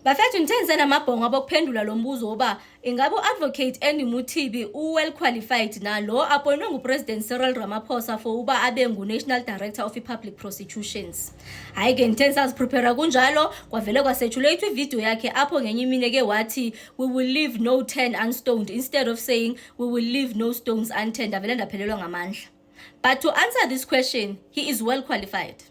Bafethu ngithenze namabhongo abokuphendula lo mbuzo oba ingabe uadvocate Andy Mothibi well qualified na lo appointwe ngupresident Cyril Ramaphosa for uba abe ngu-National Director of Public Prosecutions. Hayi ke ngithenze saziprepare kunjalo kwavele kwasetshulate ivideo yakhe apho ngenye imini ke wathi we will leave no turn unstoned instead of saying we will leave no stones unturned. Avele ndaphelelwa ngamandla. But to answer this question, he is well qualified.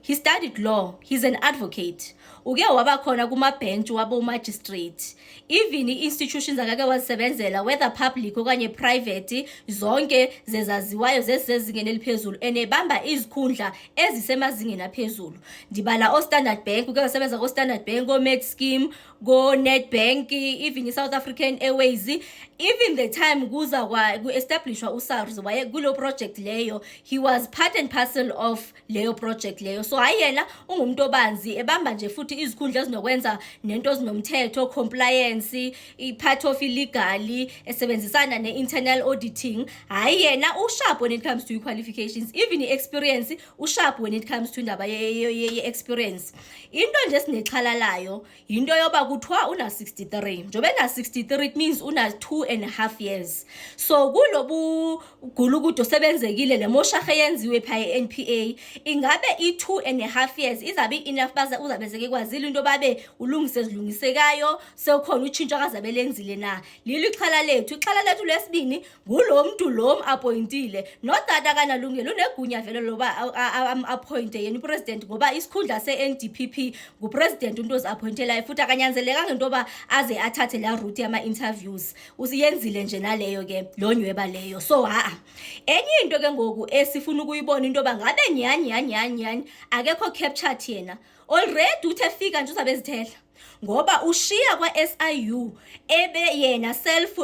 He studied law. He's an advocate. Uke waba khona kuma bench wabo magistrate. Even institutions akake wasebenzela whether public okanye private zonke zezaziwayo zesezingeni eliphezulu enebamba izikhundla ezisemazingeni aphezulu. Ndibala o Standard Bank uke wasebenza ko Standard Bank o Med Scheme go Nedbank even South African Airways even the time kuza ku establishwa uSARS waye kulo project leyo he was part and parcel of leyo project leyo. So ayena ungumuntu obanzi ebamba nje futhi izikhundla ezinokwenza nento ezinomthetho compliance part of illegal esebenzisana ne-internal auditing. Ayena usharp when it comes to qualifications even experience usharp when it comes to indaba ye-experience. Into nje sinexhala layo into yoba kuthiwa una 63 njobe na 63 it means una 2.5 years. So kulobu gulukudo sebenzekile le moshahe yenziwe pha e-NPA ingabe i2.5 years izabe enough baza uzabe sekwazile into babe ulungise zilungisekayo sekukhona utshintsho akazabe lenzile na. Lilo ixhala lethu lesibini ngulo muntu lo appointile nodata kanalungelo unegunya vele loba appointe yena upresident ngoba isikhundla se-NDPP ngupresident umuntu ozappointela futhi akanyanzeleka ngento ba aze athathe la route yama interviews usiyenzile nje naleyo ke lonyweba leyo. So enye into ke ngoku esifuna ukuyibona into bangabe nyani akekho captured yena already uthe fika nje uzabe ezithela ngoba ushiya kwa SIU ebe yena self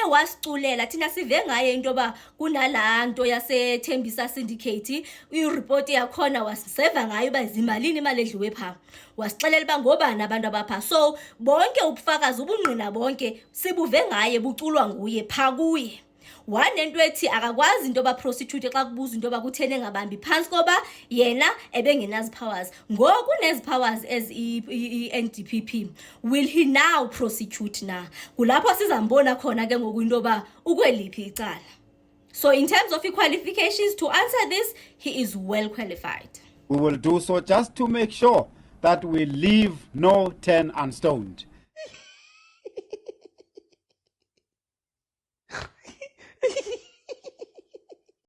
wasiculela thina sive ngaye into ba kunalanto yaseThembisa syndicate ireport yakhona wasiseva ngayo bazimalini imali edliwe pha wasixelela ba ngobani abantu abapha. So bonke ubufakazi ubungqina bonke sibuve ngaye buculwa nguye pha kuye. One into ethi akakwazi into ba prostitute xa kubuza into ba kuthene ngabambi phansi koba yena ebengenazi powers ngoku nezi powers as i-NDPP will he now prosecute na kulapho sizambona khona ke ngoku into ba ukweliphi icala. So in terms of qualifications to answer this he is well qualified. We will do so just to make sure that we leave no turn unstoned.